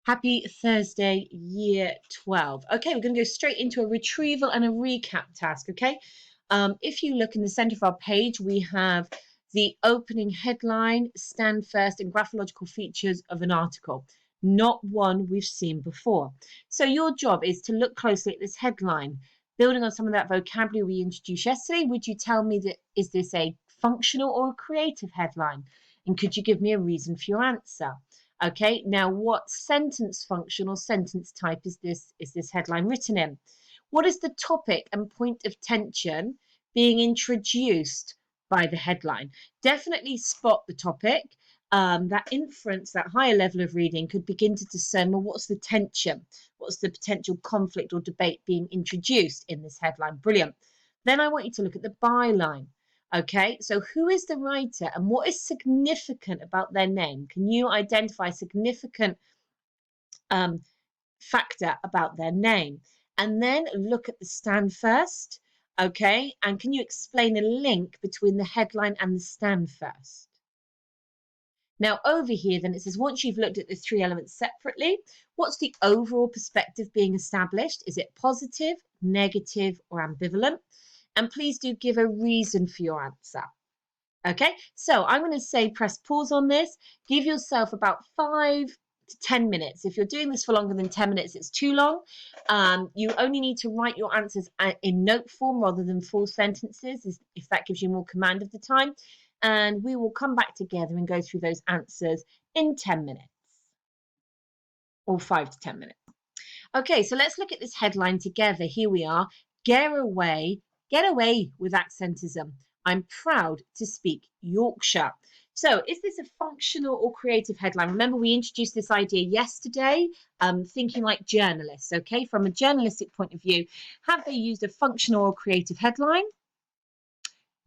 Happy Thursday, year 12. Okay, we're going to go straight into a retrieval and a recap task, okay? If you look in the center of our page, we have the opening headline, stand first, and graphological features of an article. Not one we've seen before. So your job is to look closely at this headline. Building on some of that vocabulary we introduced yesterday, would you tell me that is this a functional or a creative headline? And could you give me a reason for your answer? Okay, now what sentence function or sentence type is this headline written in? What is the topic and point of tension being introduced by the headline? Definitely spot the topic. That inference, that higher level of reading could begin to discern, well, what's the tension? What's the potential conflict or debate being introduced in this headline? Brilliant. Then I want you to look at the byline. Okay, so who is the writer and what is significant about their name? Can you identify a significant factor about their name? And then look at the stand first, okay? And can you explain a link between the headline and the stand first? Now over here, then it says, once you've looked at the three elements separately, what's the overall perspective being established? Is it positive, negative, or ambivalent? And please do give a reason for your answer. Okay, so I'm going to say press pause on this. Give yourself about 5 to 10 minutes. If you're doing this for longer than 10 minutes, it's too long. You only need to write your answers in note form rather than full sentences, if that gives you more command of the time. And we will come back together and go through those answers in 10 minutes or 5 to 10 minutes. Okay, so let's look at this headline together. Here we are. Get away with accentism. I'm proud to speak Yorkshire. So is this a functional or creative headline? Remember, we introduced this idea yesterday, thinking like journalists, okay? From a journalistic point of view, have they used a functional or creative headline?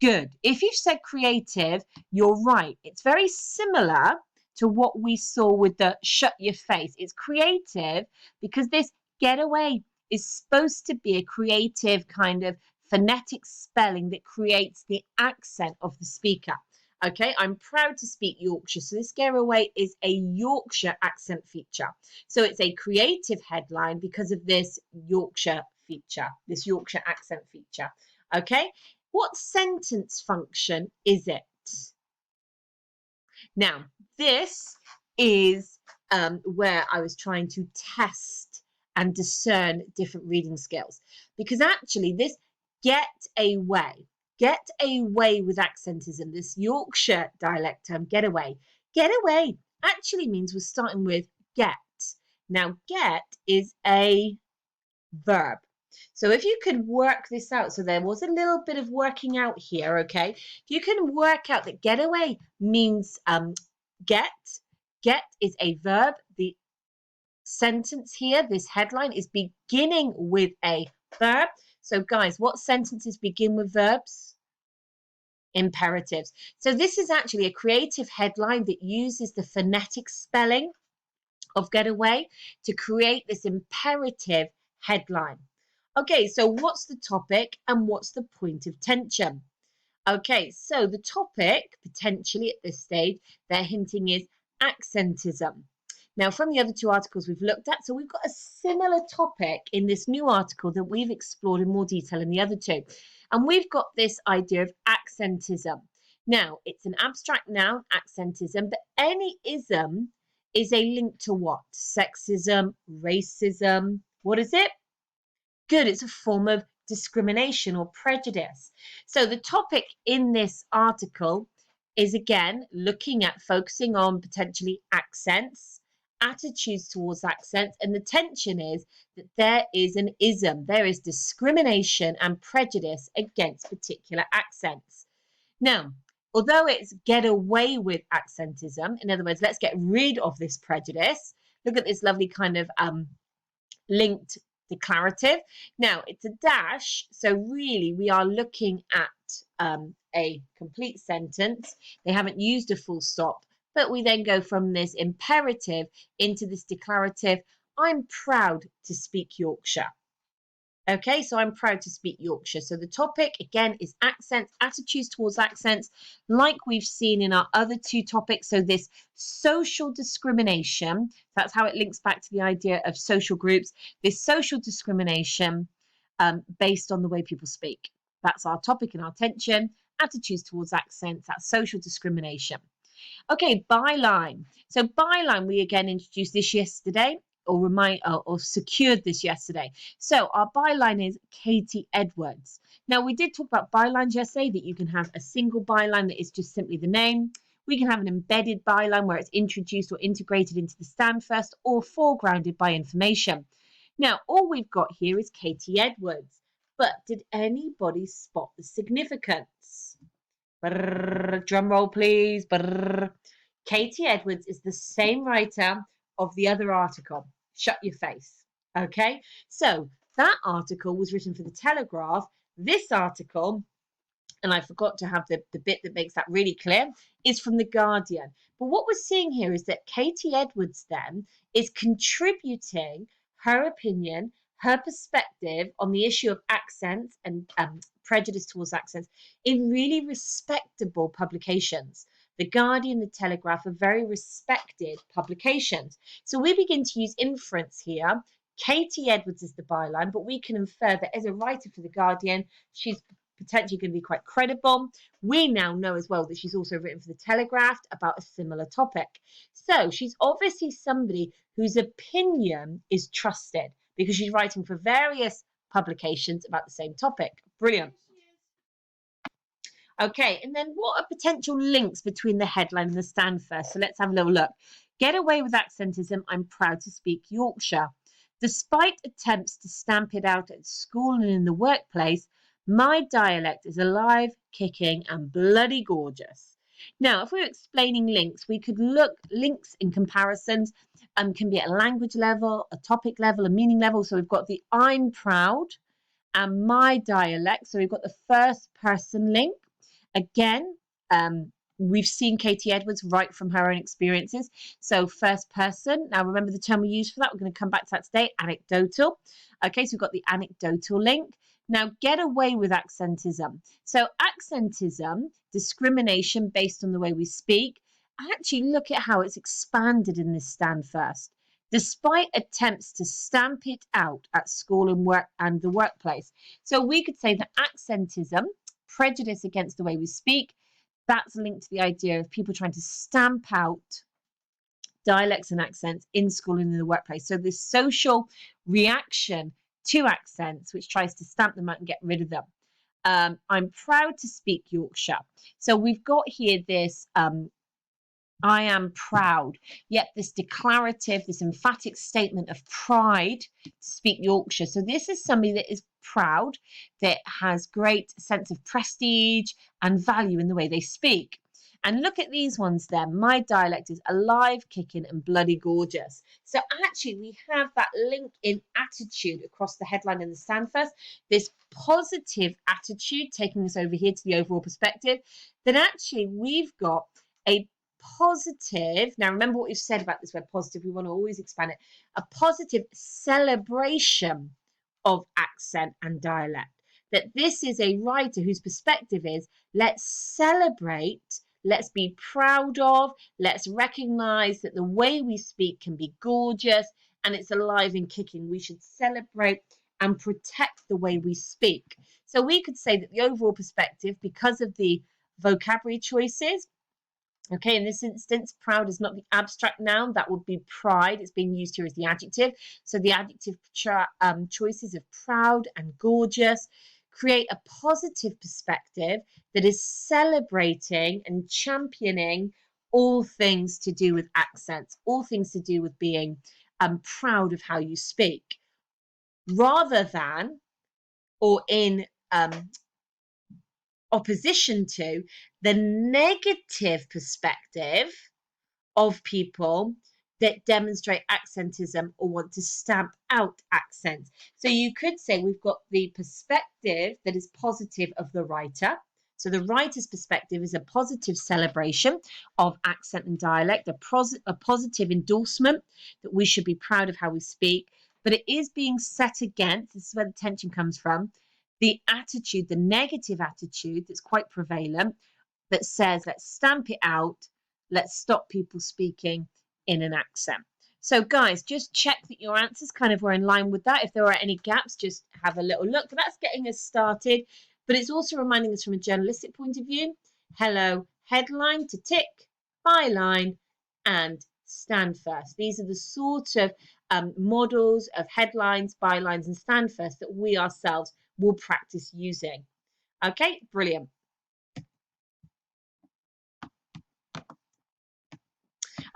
Good. If you've said creative, you're right. It's very similar to what we saw with the shut your face. It's creative because this get away is supposed to be a creative kind of phonetic spelling that creates the accent of the speaker. Okay, I'm proud to speak Yorkshire. So this get away is a Yorkshire accent feature. So it's a creative headline because of this Yorkshire feature, this Yorkshire accent feature. Okay, what sentence function is it? Now, this is where I was trying to test and discern different reading skills, because actually this get away with accentism, this Yorkshire dialect term, get away actually means we're starting with get. Now get is a verb. So if you could work this out, so there was a little bit of working out here, okay? If you can work out that get away means get is a verb. The sentence here, this headline, is beginning with a verb. So guys, what sentences begin with verbs? Imperatives. So this is actually a creative headline that uses the phonetic spelling of get away to create this imperative headline. Okay, so what's the topic and what's the point of tension? Okay, so the topic, potentially at this stage, they're hinting is accentism. Now, from the other two articles we've looked at, so we've got a similar topic in this new article that we've explored in more detail in the other two. And we've got this idea of accentism. Now, it's an abstract noun, accentism, but any ism is a link to what? Sexism, racism. What is it? Good, it's a form of discrimination or prejudice. So the topic in this article is, again, looking at focusing on potentially accents, attitudes towards accents, and the tension is that there is an ism, there is discrimination and prejudice against particular accents. Now, although it's get away with accentism, in other words, let's get rid of this prejudice, look at this lovely kind of linked declarative. Now, it's a dash, so really we are looking at a complete sentence. They haven't used a full stop, but we then go from this imperative into this declarative. I'm proud to speak Yorkshire. Okay, so I'm proud to speak Yorkshire. So the topic again is accents, attitudes towards accents, like we've seen in our other two topics. So this social discrimination, that's how it links back to the idea of social groups, this social discrimination based on the way people speak. That's our topic and our attention, attitudes towards accents, that's social discrimination. Okay, byline. So byline, we again introduced this yesterday or secured this yesterday. So our byline is Katie Edwards. Now we did talk about bylines yesterday, that you can have a single byline that is just simply the name. We can have an embedded byline where it's introduced or integrated into the stand first or foregrounded by information. Now all we've got here is Katie Edwards. But did anybody spot the significance? Brrr, drum roll, please. Brrr. Katie Edwards is the same writer of the other article, Shut Your Face. Okay, so that article was written for the Telegraph. This article, and I forgot to have the bit that makes that really clear, is from The Guardian. But what we're seeing here is that Katie Edwards then is contributing her opinion, her perspective on the issue of accents and prejudice towards accents in really respectable publications. The Guardian, The Telegraph are very respected publications. So we begin to use inference here. Katie Edwards is the byline, but we can infer that as a writer for The Guardian, she's potentially going to be quite credible. We now know as well that she's also written for The Telegraph about a similar topic. So she's obviously somebody whose opinion is trusted because she's writing for various publications about the same topic. Brilliant. Okay, and then what are potential links between the headline and the stand first? So let's have a little look. Get away with accentism. I'm proud to speak Yorkshire. Despite attempts to stamp it out at school and in the workplace, my dialect is alive, kicking, and bloody gorgeous. Now, if we're explaining links, we could look links in comparisons can be at a language level, a topic level, a meaning level. So we've got the I'm proud and my dialect. So we've got the first person link. Again, we've seen Katie Edwards write from her own experiences. So first person. Now remember the term we use for that. We're going to come back to that today. Anecdotal. Okay, so we've got the anecdotal link. Now get away with accentism. So accentism, discrimination based on the way we speak. Actually look at how it's expanded in this stand first. Despite attempts to stamp it out at school and work and the workplace. So we could say that accentism, prejudice against the way we speak, that's linked to the idea of people trying to stamp out dialects and accents in school and in the workplace. So this social reaction to accents, which tries to stamp them out and get rid of them. I'm proud to speak Yorkshire. So we've got here this I am proud. Yet this declarative, this emphatic statement of pride to speak Yorkshire. So this is somebody that is proud, that has great sense of prestige and value in the way they speak. And look at these ones there. My dialect is alive, kicking, and bloody gorgeous. So actually, we have that link in attitude across the headline and the stand first. This positive attitude taking us over here to the overall perspective. Then actually, we've got a positive, now remember what we've said about this word positive, we want to always expand it, a positive celebration of accent and dialect. That this is a writer whose perspective is, let's celebrate, let's be proud of, let's recognize that the way we speak can be gorgeous and it's alive and kicking. We should celebrate and protect the way we speak. So we could say that the overall perspective, because of the vocabulary choices, okay, in this instance, proud is not the abstract noun. That would be pride. It's being used here as the adjective. So the adjective choices of proud and gorgeous create a positive perspective that is celebrating and championing all things to do with accents, all things to do with being proud of how you speak, rather than or in opposition to the negative perspective of people that demonstrate accentism or want to stamp out accents. So you could say we've got the perspective that is positive of the writer. So the writer's perspective is a positive celebration of accent and dialect, a positive endorsement that we should be proud of how we speak. but it is being set against, this is where the tension comes from, the attitude, the negative attitude that's quite prevalent, that says, let's stamp it out, let's stop people speaking in an accent. So guys, just check that your answers kind of were in line with that. If there are any gaps, just have a little look. But that's getting us started. But it's also reminding us from a journalistic point of view, hello, headline to tick, byline, and stand first. These are the sort of models of headlines, bylines, and stand first that we ourselves will practice using. Okay, brilliant.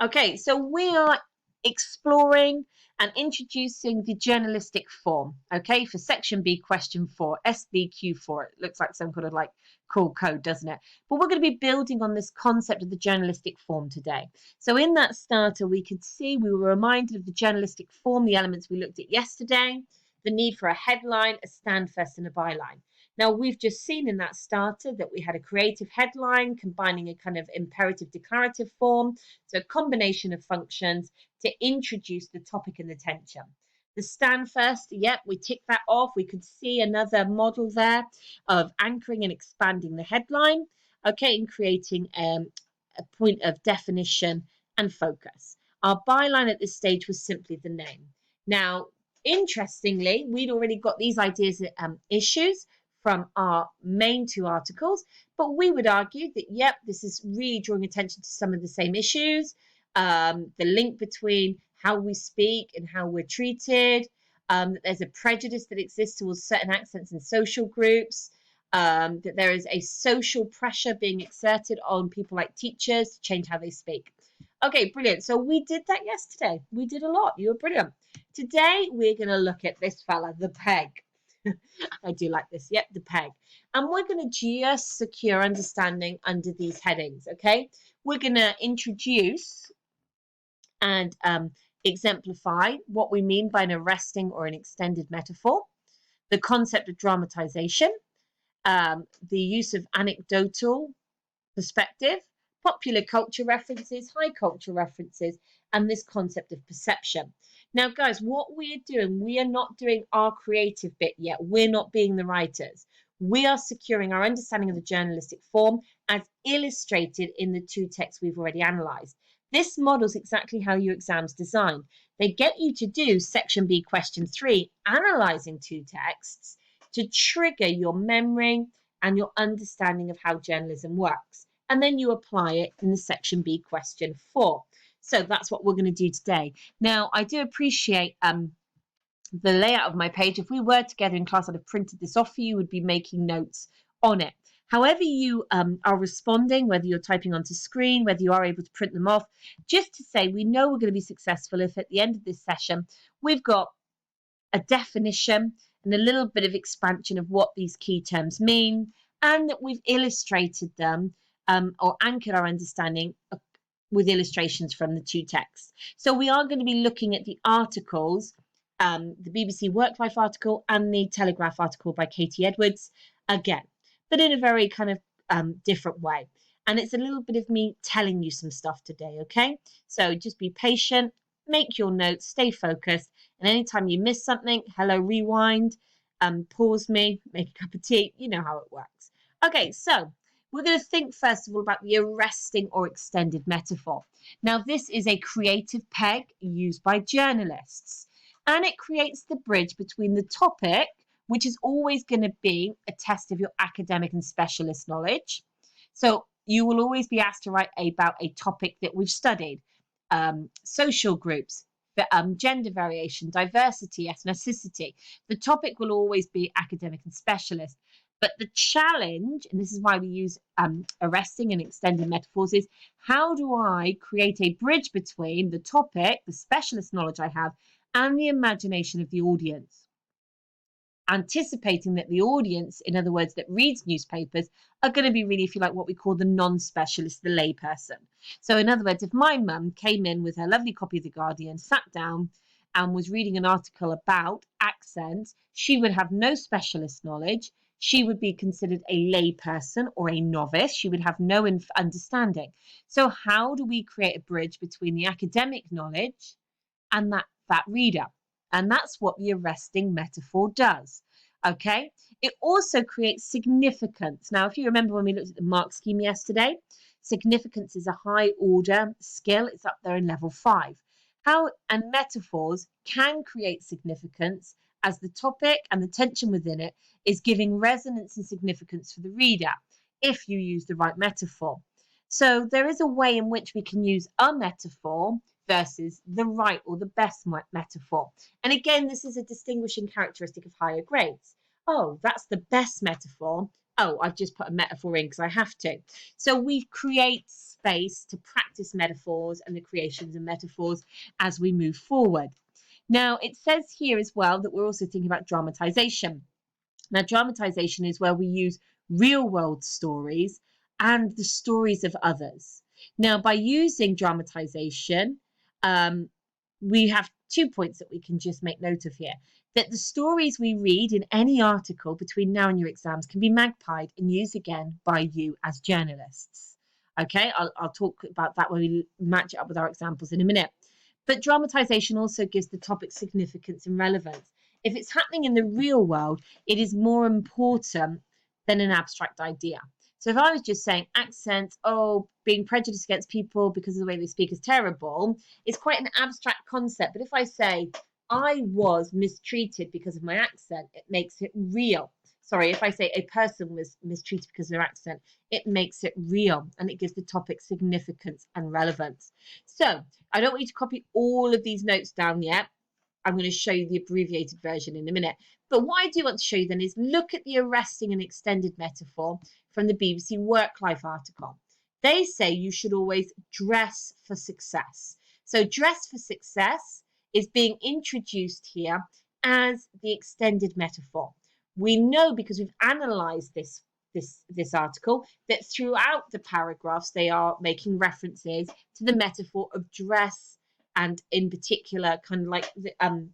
Okay, so we are exploring and introducing the journalistic form, okay, for section B, question 4, SBQ4. It looks like some kind of like cool code, doesn't it? But we're going to be building on this concept of the journalistic form today. So in that starter, we could see we were reminded of the journalistic form, the elements we looked at yesterday, the need for a headline, a stand first, and a byline. Now, we've just seen in that starter that we had a creative headline combining a kind of imperative declarative form, so a combination of functions to introduce the topic and the tension. The stand first, yep, we tick that off. We could see another model there of anchoring and expanding the headline, okay, and creating a point of definition and focus. Our byline at this stage was simply the name. Now, interestingly, we'd already got these ideas issues from our main two articles, but we would argue that, yep, this is really drawing attention to some of the same issues, the link between how we speak and how we're treated, that there's a prejudice that exists towards certain accents in social groups, that there is a social pressure being exerted on people like teachers to change how they speak. Okay, brilliant. So we did that yesterday. We did a lot. You were brilliant. Today, we're going to look at this fella, the peg. I do like this. Yep, the peg. And we're going to just secure understanding under these headings, okay? We're going to introduce and exemplify what we mean by an arresting or an extended metaphor, the concept of dramatization, the use of anecdotal perspective, popular culture references, high culture references, and this concept of perception. Now, guys, what we're doing, we are not doing our creative bit yet. We're not being the writers. We are securing our understanding of the journalistic form as illustrated in the two texts we've already analysed. This models exactly how your exam's designed. They get you to do section B, question 3, analysing two texts to trigger your memory and your understanding of how journalism works. And then you apply it in the section B, question 4. So that's what we're going to do today. Now, I do appreciate the layout of my page. If we were together in class, I'd have printed this off for you, would be making notes on it. However you are responding, whether you're typing onto screen, whether you are able to print them off, just to say we know we're going to be successful if at the end of this session, we've got a definition and a little bit of expansion of what these key terms mean, and that we've illustrated them or anchored our understanding with illustrations from the two texts. So we are going to be looking at the articles, the BBC Work Life article and the Telegraph article by Katie Edwards again, but in a very kind of different way. And it's a little bit of me telling you some stuff today, okay? So just be patient, make your notes, stay focused, and anytime you miss something, hello, rewind, pause me, make a cup of tea, you know how it works. Okay, so we're going to think first of all about the arresting or extended metaphor. Now, this is a creative peg used by journalists, and it creates the bridge between the topic, which is always going to be a test of your academic and specialist knowledge. So you will always be asked to write about a topic that we've studied, social groups, gender variation, diversity, ethnicity. The topic will always be academic and specialist. But the challenge, and this is why we use arresting and extended metaphors, is how do I create a bridge between the topic, the specialist knowledge I have, and the imagination of the audience? Anticipating that the audience, in other words, that reads newspapers, are going to be really, if you like, what we call the non-specialist, the layperson. So in other words, if my mum came in with her lovely copy of The Guardian, sat down and was reading an article about accents, she would have no specialist knowledge. She would be considered a layperson or a novice. She would have no understanding. So how do we create a bridge between the academic knowledge and that reader? And that's what the arresting metaphor does. Okay, it also creates significance. Now, if you remember when we looked at the mark scheme yesterday, significance is a high order skill. It's up there in level 5. How and metaphors can create significance as the topic and the tension within it is giving resonance and significance for the reader if you use the right metaphor. So there is a way in which we can use a metaphor versus the right or the best metaphor. And again, this is a distinguishing characteristic of higher grades. Oh, that's the best metaphor. Oh, I've just put a metaphor in because I have to. So we create space to practice metaphors and the creations of metaphors as we move forward. Now, it says here as well that we're also thinking about dramatization. Now, dramatization is where we use real world stories and the stories of others. Now, by using dramatization, we have 2 points that we can just make note of here. That the stories we read in any article between now and your exams can be magpied and used again by you as journalists. Okay, I'll talk about that when we match it up with our examples in a minute. But dramatization also gives the topic significance and relevance. If it's happening in the real world, it is more important than an abstract idea. So if I was just saying accents, oh, being prejudiced against people because of the way they speak is terrible, it's quite an abstract concept. But if I say, I was mistreated because of my accent, it makes it real. Sorry, if I say a person was mistreated because of their accent, it makes it real and it gives the topic significance and relevance. So I don't want you to copy all of these notes down yet. I'm going to show you the abbreviated version in a minute. But what I do want to show you then is look at the arresting and extended metaphor from the BBC Work Life article. They say you should always dress for success. So dress for success is being introduced here as the extended metaphor. We know because we've analysed this article that throughout the paragraphs they are making references to the metaphor of dress, and in particular kind of like the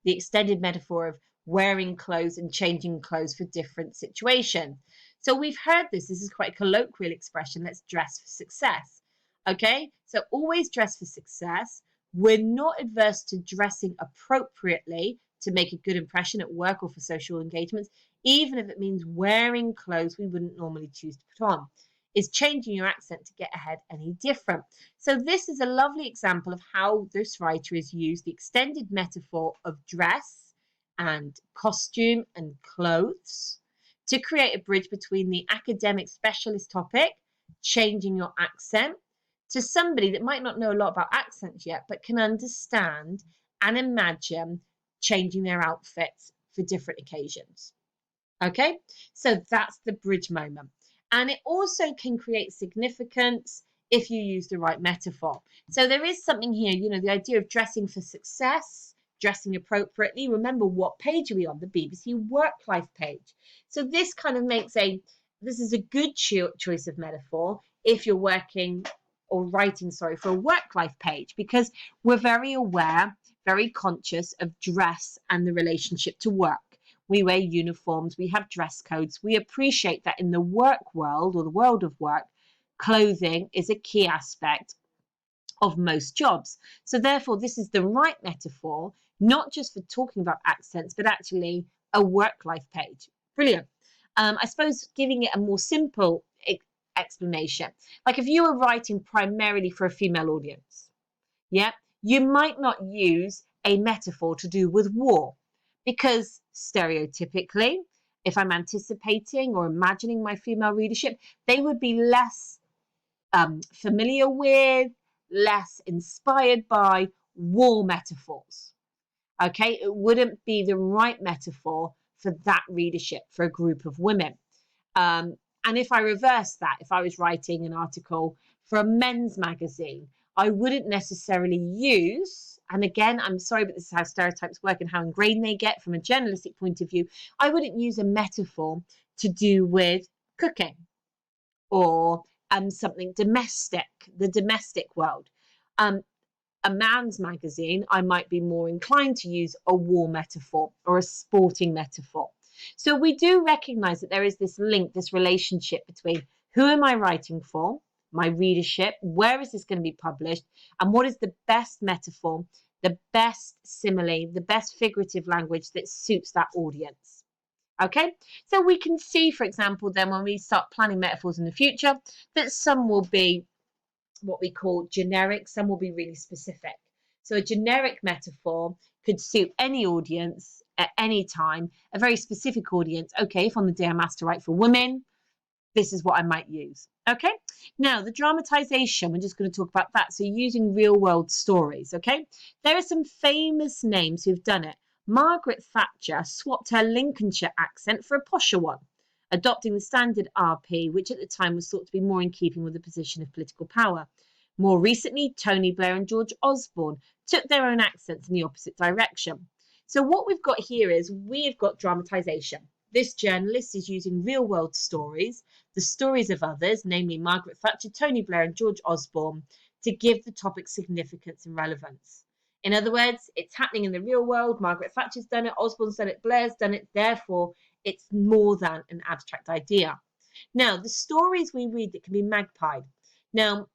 extended metaphor of wearing clothes and changing clothes for different situations. So we've heard this is quite a colloquial expression, let's dress for success. Okay, so always dress for success. We're not adverse to dressing appropriately to make a good impression at work or for social engagements, even if it means wearing clothes we wouldn't normally choose to put on. Is changing your accent to get ahead any different? So this is a lovely example of how this writer has used the extended metaphor of dress and costume and clothes to create a bridge between the academic specialist topic, changing your accent, to somebody that might not know a lot about accents yet, but can understand and imagine changing their outfits for different occasions. Okay, so that's the bridge moment. And it also can create significance if you use the right metaphor. So there is something here, you know, the idea of dressing for success, dressing appropriately. Remember, what page are we on? The BBC Work Life page. So this kind of makes this is a good choice of metaphor if you're working or writing, for a work life page, because we're very aware, very conscious of dress and the relationship to work. We wear uniforms, we have dress codes. We appreciate that in the work world or the world of work, clothing is a key aspect of most jobs. So therefore, this is the right metaphor, not just for talking about accents, but actually a work life page. Brilliant. I suppose giving it a more simple explanation, like if you were writing primarily for a female audience, yeah, you might not use a metaphor to do with war, because stereotypically, if I'm anticipating or imagining my female readership, they would be less familiar with, less inspired by war metaphors. Okay, it wouldn't be the right metaphor for that readership, for a group of women. And if I reverse that, if I was writing an article for a men's magazine, I wouldn't necessarily use, and again, I'm sorry, but this is how stereotypes work and how ingrained they get from a journalistic point of view, I wouldn't use a metaphor to do with cooking or something domestic, the domestic world. A man's magazine, I might be more inclined to use a war metaphor or a sporting metaphor. So we do recognize that there is this link, this relationship between who am I writing for, my readership, where is this going to be published, and what is the best metaphor the best simile, the best figurative language that suits that audience. Okay, so we can see, for example, then when we start planning metaphors in the future, that some will be what we call generic, some will be really specific. So a generic metaphor could suit any audience at any time, a very specific audience. Okay, if on the day I'm asked to write for women, this is what I might use. Okay, now the dramatization, we're just going to talk about that. So using real world stories. Okay, there are some famous names who've done it. Margaret Thatcher swapped her Lincolnshire accent for a posher one, adopting the standard RP, which at the time was thought to be more in keeping with the position of political power. More recently, Tony Blair and George Osborne took their own accents in the opposite direction. So what we've got here is we've got dramatization. This journalist is using real-world stories, the stories of others, namely Margaret Thatcher, Tony Blair and George Osborne, to give the topic significance and relevance. In other words, it's happening in the real world. Margaret Thatcher's done it, Osborne's done it, Blair's done it. Therefore, it's more than an abstract idea. Now, the stories we read that can be magpied. Now,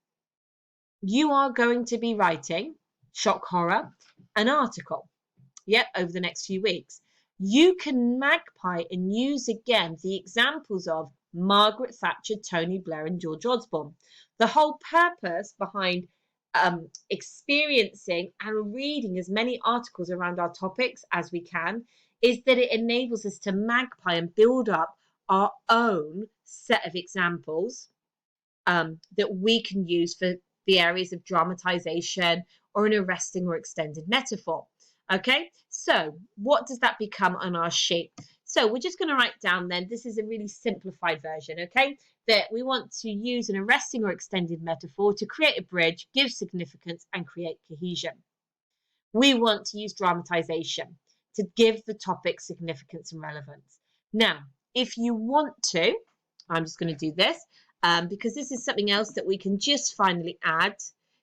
you are going to be writing, shock horror, an article, over the next few weeks. You can magpie and use again the examples of Margaret Thatcher, Tony Blair and George Osborne. The whole purpose behind experiencing and reading as many articles around our topics as we can is that it enables us to magpie and build up our own set of examples that we can use for the areas of dramatization or an arresting or extended metaphor. Okay, so what does that become on our sheet? So we're just going to write down then, this is a really simplified version, okay, that we want to use an arresting or extended metaphor to create a bridge, give significance and create cohesion. We want to use dramatization to give the topic significance and relevance. Now, if you want to, I'm just going to do this because this is something else that we can just finally add.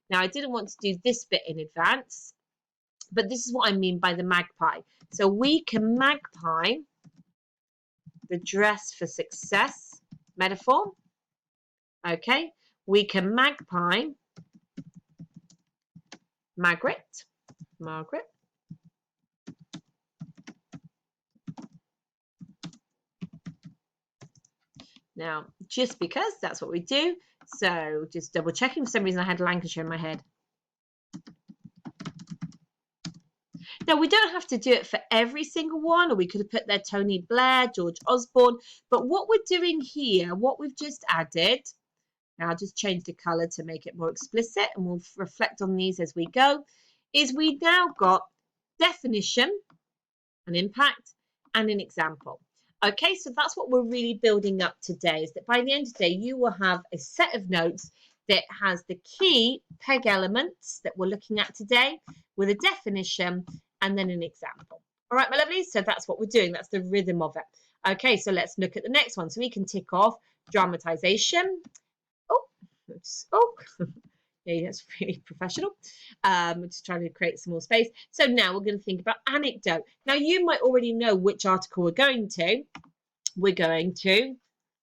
Now, I didn't want to do this bit in advance, but this is what I mean by the magpie. So we can magpie the dress for success metaphor. Okay, we can magpie Margaret. Now, just because that's what we do, so just double checking. For some reason I had Lancashire in my head. Now, we don't have to do it for every single one, or we could have put there Tony Blair, George Osborne, but what we're doing here, what we've just added, now I'll just change the colour to make it more explicit, and we'll reflect on these as we go, is we now got definition, an impact, and an example. Okay, so that's what we're really building up today, is that by the end of the day, you will have a set of notes that has the key peg elements that we're looking at today with a definition and then an example. All right, my lovelies, so that's what we're doing. That's the rhythm of it. Okay, so let's look at the next one. So we can tick off dramatization. Yeah, that's really professional. Just trying to create some more space. So now we're going to think about anecdote. Now, you might already know which article we're going to. We're going to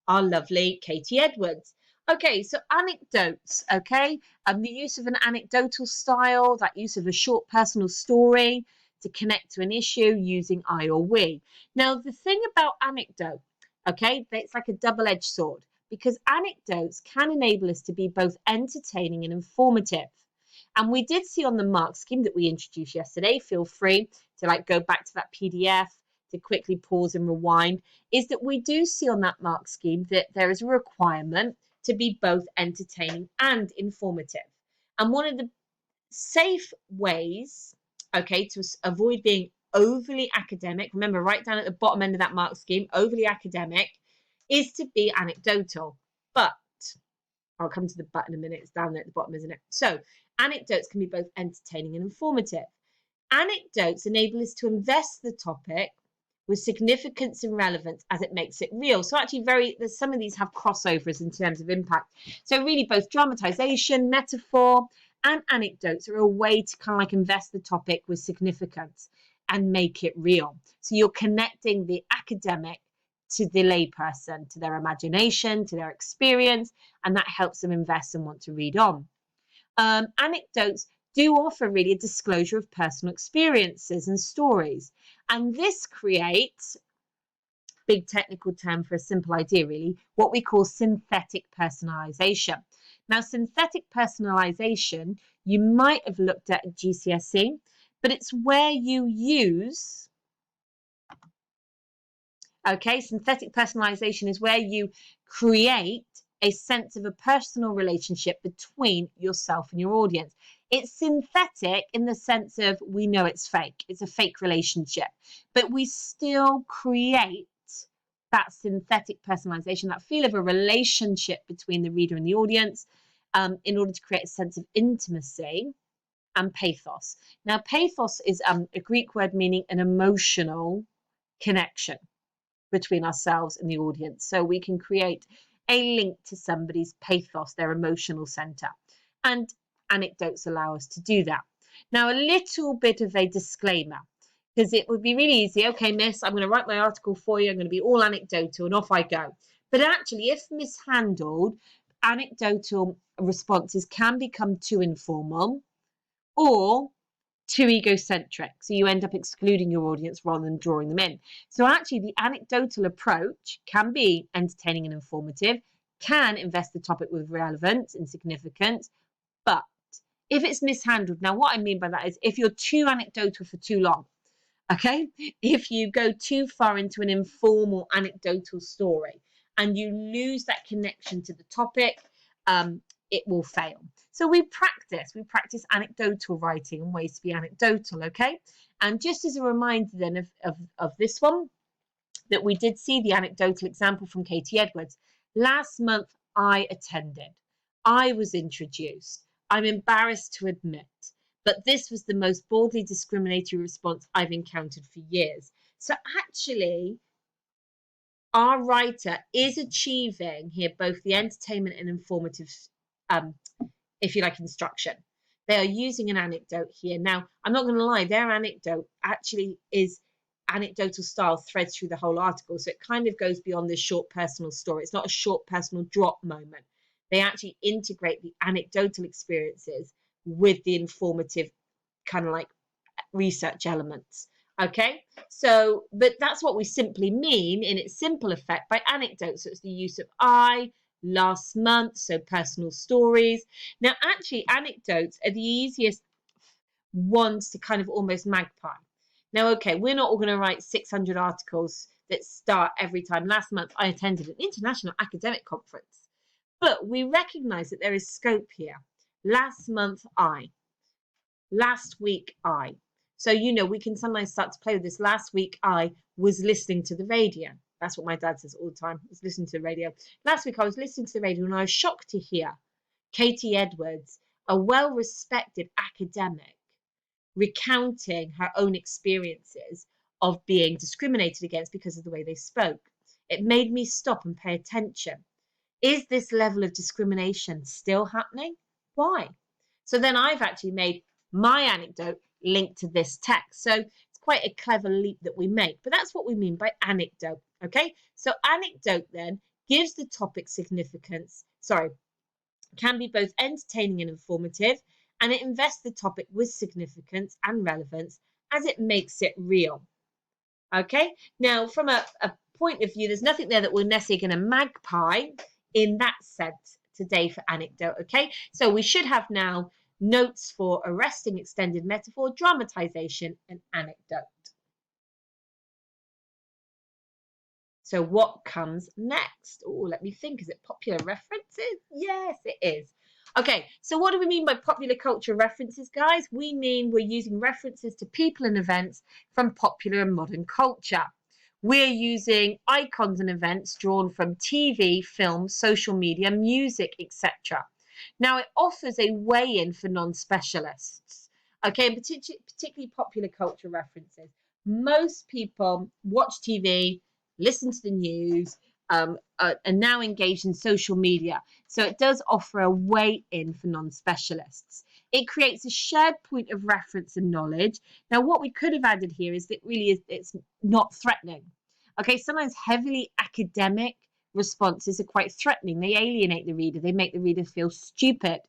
our lovely Katie Edwards. Okay, so anecdotes, okay? The use of an anecdotal style, that use of a short personal story to connect to an issue using I or we. Now, the thing about anecdote, okay, it's like a double-edged sword, because anecdotes can enable us to be both entertaining and informative. And we did see on the mark scheme that we introduced yesterday, feel free to go back to that PDF to quickly pause and rewind, is that we do see on that mark scheme that there is a requirement to be both entertaining and informative. And one of the safe ways, okay, to avoid being overly academic, remember right down at the bottom end of that mark scheme, overly academic, is to be anecdotal. But I'll come to the but in a minute, it's down there at the bottom, isn't it? So anecdotes can be both entertaining and informative. Anecdotes enable us to invest the topic with significance and relevance as it makes it real. So actually some of these have crossovers in terms of impact. So really both dramatization, metaphor and anecdotes are a way to kind of invest the topic with significance and make it real. So you're connecting the academic to the layperson, to their imagination, to their experience, and that helps them invest and want to read on. Anecdotes do offer really a disclosure of personal experiences and stories. And this creates, big technical term for a simple idea really, what we call synthetic personalization. Now, synthetic personalization, you might have looked at GCSE, but it's where you use, okay, synthetic personalization is where you create a sense of a personal relationship between yourself and your audience. It's synthetic in the sense of we know it's fake. It's a fake relationship, but we still create that synthetic personalization, that feel of a relationship between the reader and the audience, in order to create a sense of intimacy and pathos. Now, pathos is a Greek word meaning an emotional connection between ourselves and the audience. So we can create a link to somebody's pathos, their emotional center. And anecdotes allow us to do that. Now, a little bit of a disclaimer, because it would be really easy. Okay, miss, I'm going to write my article for you. I'm going to be all anecdotal and off I go. But actually, if mishandled, anecdotal responses can become too informal or too egocentric. So you end up excluding your audience rather than drawing them in. So actually, the anecdotal approach can be entertaining and informative, can invest the topic with relevance and significance, but if it's mishandled, now what I mean by that is if you're too anecdotal for too long, okay, if you go too far into an informal anecdotal story and you lose that connection to the topic, it will fail. So we practice anecdotal writing and ways to be anecdotal, okay? And just as a reminder then of this one, that we did see the anecdotal example from Katie Edwards. Last month I attended. I was introduced. I'm embarrassed to admit, but this was the most boldly discriminatory response I've encountered for years. So actually, our writer is achieving here both the entertainment and informative, if you like, instruction. They are using an anecdote here. Now, I'm not going to lie, their anecdote actually is anecdotal style threads through the whole article. So it kind of goes beyond this short personal story. It's not a short personal drop moment. They actually integrate the anecdotal experiences with the informative kind of like research elements. Okay, so, but that's what we simply mean in its simple effect by anecdotes. So it's the use of I, last month, so personal stories. Now, actually, anecdotes are the easiest ones to kind of almost magpie. Now, okay, we're not all going to write 600 articles that start every time. Last month, I attended an international academic conference. But we recognize that there is scope here. Last month, I. Last week, I. So, you know, we can sometimes start to play with this. Last week, I was listening to the radio. That's what my dad says all the time. I was listening to the radio. Last week, I was listening to the radio and I was shocked to hear Katie Edwards, a well-respected academic, recounting her own experiences of being discriminated against because of the way they spoke. It made me stop and pay attention. Is this level of discrimination still happening? Why? So then I've actually made my anecdote linked to this text. So it's quite a clever leap that we make, but that's what we mean by anecdote. Okay, so anecdote then gives the topic significance, can be both entertaining and informative, and it invests the topic with significance and relevance as it makes it real. Okay, now from a point of view, there's nothing there that we're necessarily going to magpie in that sense today for anecdote. Okay, so we should have now notes for arresting extended metaphor, dramatization, and anecdote. So what comes next? Oh, let me think. Is it popular references? Yes, it is. Okay, so what do we mean by popular culture references, guys? We mean we're using references to people and events from popular and modern culture. We're using icons and events drawn from TV, film, social media, music, etc. Now, it offers a way-in for non-specialists, okay, and particularly popular culture references. Most people watch TV, listen to the news, are now engaged in social media. So it does offer a way in for non-specialists. It creates a shared point of reference and knowledge. Now, what we could have added here is that really it's not threatening. Okay, sometimes heavily academic responses are quite threatening. They alienate the reader. They make the reader feel stupid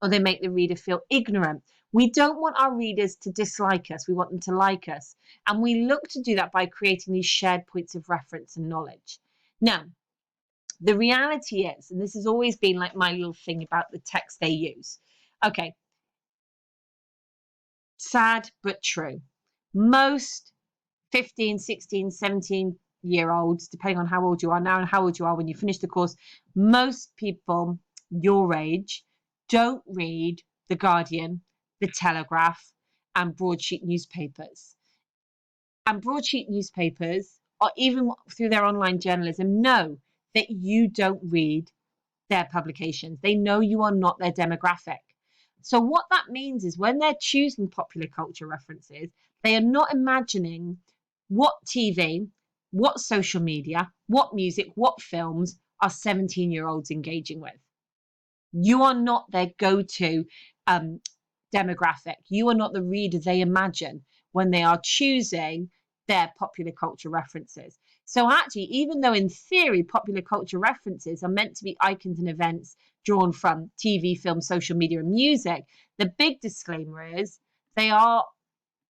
or they make the reader feel ignorant. We don't want our readers to dislike us. We want them to like us. And we look to do that by creating these shared points of reference and knowledge. Now, the reality is, and this has always been like my little thing about the text they use. Okay, sad but true. Most 15, 16, 17-year-olds, depending on how old you are now and how old you are when you finish the course, most people your age don't read The Guardian, The Telegraph, and broadsheet newspapers. And broadsheet newspapers, or even through their online journalism, know that you don't read their publications. They know you are not their demographic. So what that means is when they're choosing popular culture references, they are not imagining what TV, what social media, what music, what films are 17-year-olds engaging with. You are not their go-to demographic. You are not the reader they imagine when they are choosing their popular culture references. So actually, even though in theory popular culture references are meant to be icons and events drawn from TV, film, social media, and music, the big disclaimer is they are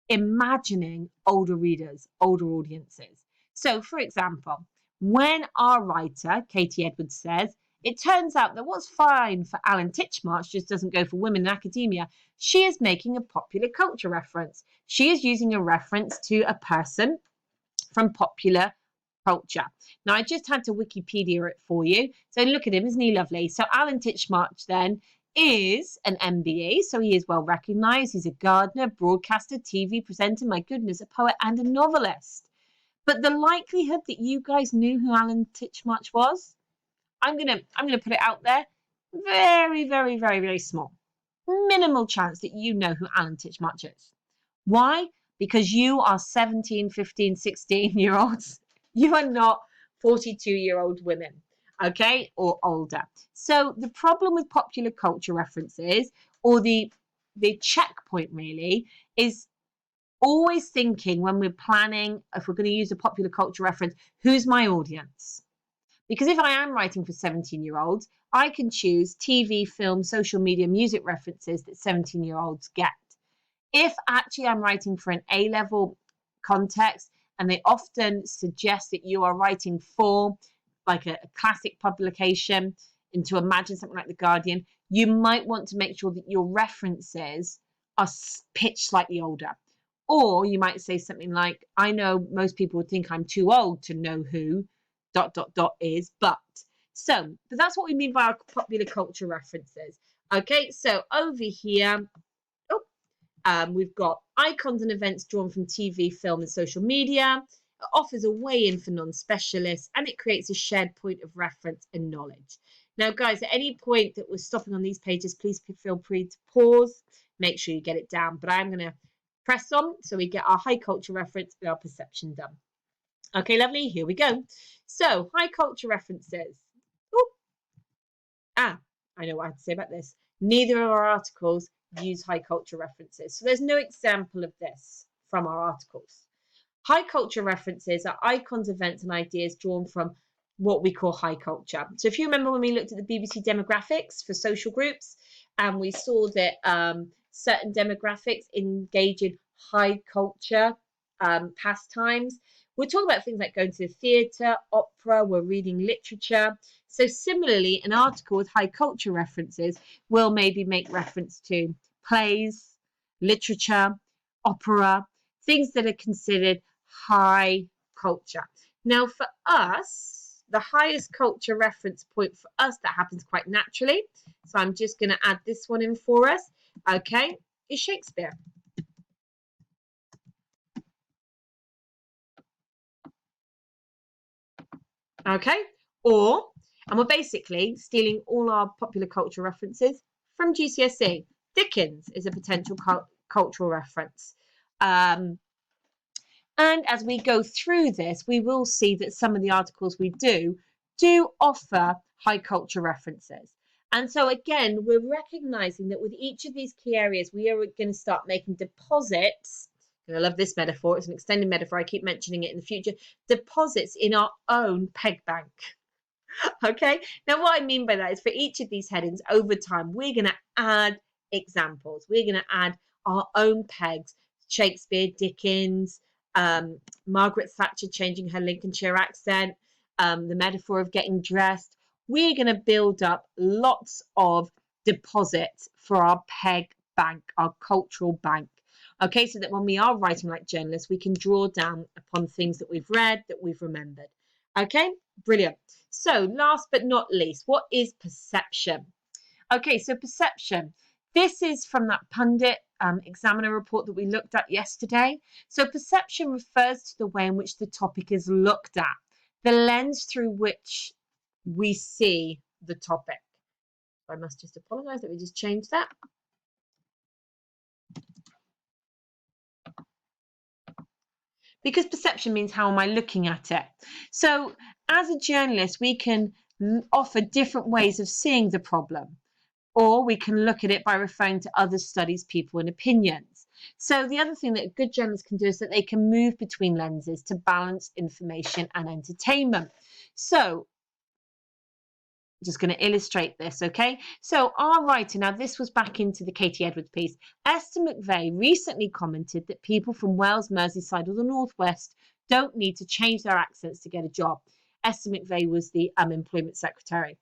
imagining older readers, older audiences. So, for example, when our writer, Katie Edwards, says, it turns out that what's fine for Alan Titchmarsh just doesn't go for women in academia, she is making a popular culture reference. She is using a reference to a person from popular culture. Now, I just had to Wikipedia it for you. So look at him, isn't he lovely? So Alan Titchmarsh then is an MBE, so he is well recognised. He's a gardener, broadcaster, TV presenter, my goodness, a poet and a novelist. But the likelihood that you guys knew who Alan Titchmarsh was, I'm gonna put it out there, very, very, very, very small. Minimal chance that you know who Alan Titchmarsh is. Why? Because you are 17, 15, 16-year-olds. You are not 42-year-old women, okay, or older. So the problem with popular culture references, or the checkpoint really, is always thinking when we're planning, if we're going to use a popular culture reference, who's my audience? Because if I am writing for 17-year-olds, I can choose TV, film, social media, music references that 17-year-olds get. If actually I'm writing for an A-level context, and they often suggest that you are writing for like a classic publication, and to imagine something like The Guardian, you might want to make sure that your references are pitched slightly older. Or you might say something like, I know most people would think I'm too old to know who ... is, but that's what we mean by our popular culture references. Okay, so over here, we've got icons and events drawn from TV, film, and social media. It offers a way in for non-specialists, and it creates a shared point of reference and knowledge. Now, guys, at any point that we're stopping on these pages, please feel free to pause. Make sure you get it down. But I'm going to press on so we get our high culture reference and our perception done. Okay, lovely. Here we go. So, high culture references. Ooh. I know what I have to say about this. Neither of our articles use high culture references. So there's no example of this from our articles. High culture references are icons, events, and ideas drawn from what we call high culture. So if you remember when we looked at the BBC demographics for social groups, and we saw that certain demographics engage in high culture pastimes, we're talking about things like going to the theatre, opera, we're reading literature. So similarly, an article with high culture references will maybe make reference to plays, literature, opera, things that are considered high culture. Now for us, the highest culture reference point for us that happens quite naturally, so I'm just going to add this one in for us, okay, is Shakespeare. Okay, and we're basically stealing all our popular culture references from GCSE. Dickens is a potential cultural reference. And as we go through this, we will see that some of the articles we do offer high culture references. And so again, we're recognizing that with each of these key areas, we are going to start making deposits. And I love this metaphor. It's an extended metaphor. I keep mentioning it in the future. Deposits in our own peg bank. Okay. Now, what I mean by that is for each of these headings over time, we're going to add examples. We're going to add our own pegs. Shakespeare, Dickens, Margaret Thatcher changing her Lincolnshire accent, the metaphor of getting dressed. We're going to build up lots of deposits for our peg bank, our cultural bank. Okay, so that when we are writing like journalists, we can draw down upon things that we've read, that we've remembered. Okay, brilliant. So last but not least, what is perception? Okay, so perception. This is from that pundit examiner report that we looked at yesterday. So perception refers to the way in which the topic is looked at, the lens through which we see the topic. I must just apologise, let me just change that. Because perception means how am I looking at it. So as a journalist, we can offer different ways of seeing the problem, or we can look at it by referring to other studies, people, and opinions. So the other thing that good journalists can do is that they can move between lenses to balance information and entertainment. So just going to illustrate this, okay? So our writer, now this was back into the Katie Edwards piece, Esther McVeigh recently commented that people from Wales, Merseyside or the Northwest don't need to change their accents to get a job. Esther McVeigh was the employment secretary,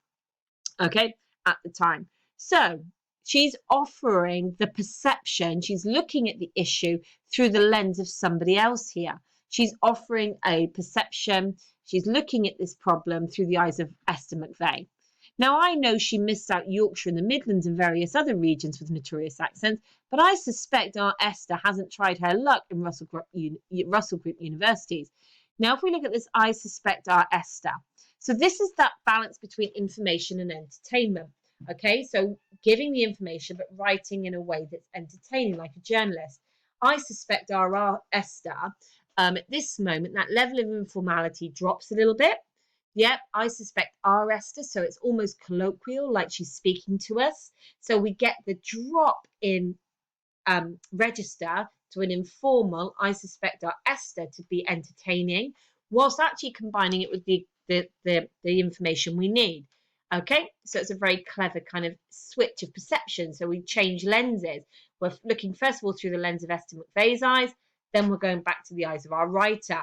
okay, at the time. So she's offering the perception, she's looking at the issue through the lens of somebody else here. She's offering a perception, she's looking at this problem through the eyes of Esther McVeigh. Now, I know she missed out Yorkshire and the Midlands and various other regions with notorious accents, but I suspect our Esther hasn't tried her luck in Russell Group universities. Now, if we look at this, I suspect our Esther. So this is that balance between information and entertainment. Okay, so giving the information, but writing in a way that's entertaining, like a journalist. I suspect our Esther, at this moment, that level of informality drops a little bit. Yep, I suspect our Esther, so it's almost colloquial, like she's speaking to us. So we get the drop in register to an informal. I suspect our Esther to be entertaining, whilst actually combining it with the information we need. Okay, so it's a very clever kind of switch of perception. So we change lenses. We're looking first of all through the lens of Esther McVeigh's eyes, then we're going back to the eyes of our writer.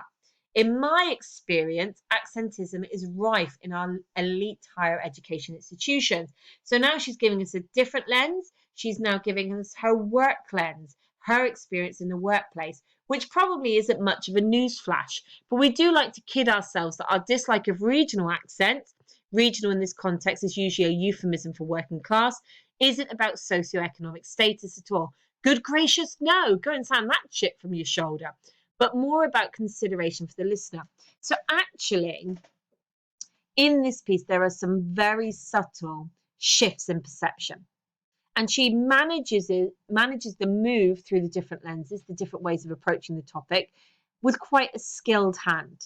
In my experience, accentism is rife in our elite higher education institutions. So now she's giving us a different lens. She's now giving us her work lens, her experience in the workplace, which probably isn't much of a newsflash. But we do like to kid ourselves that our dislike of regional accents, regional in this context is usually a euphemism for working class, isn't about socioeconomic status at all. Good gracious, no, go and sound that chip from your shoulder. But more about consideration for the listener. So actually, in this piece, there are some very subtle shifts in perception. And she manages the move through the different lenses, the different ways of approaching the topic, with quite a skilled hand.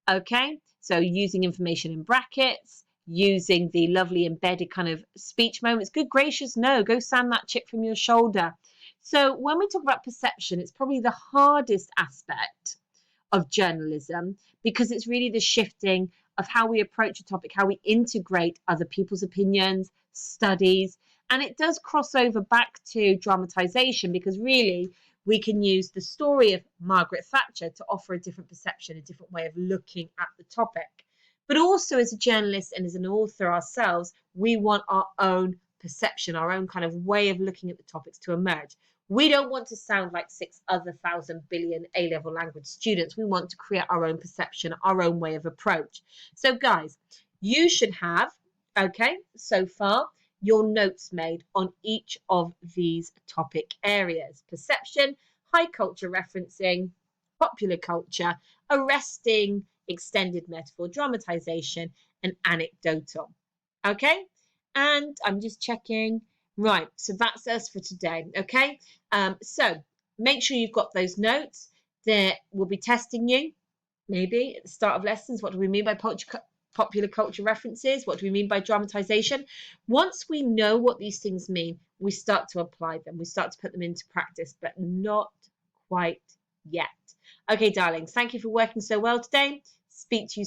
Okay, so using information in brackets, using the lovely embedded kind of speech moments. Good gracious, no, go sand that chip from your shoulder. So when we talk about perception, it's probably the hardest aspect of journalism because it's really the shifting of how we approach a topic, how we integrate other people's opinions, studies, and it does cross over back to dramatization because really we can use the story of Margaret Thatcher to offer a different perception, a different way of looking at the topic. But also as a journalist and as an author ourselves, we want our own perception, our own kind of way of looking at the topics to emerge. We don't want to sound like 6,000 billion A-level language students. We want to create our own perception, our own way of approach. So guys, you should have, okay, so far, your notes made on each of these topic areas. Perception, high culture referencing, popular culture, arresting, extended metaphor, dramatization, and anecdotal. Okay, and I'm just checking. Right, so that's us for today, okay? So make sure you've got those notes. We'll be testing you, maybe, at the start of lessons. What do we mean by popular culture references? What do we mean by dramatization? Once we know what these things mean, we start to apply them. We start to put them into practice, but not quite yet. Okay, darlings, thank you for working so well today. Speak to you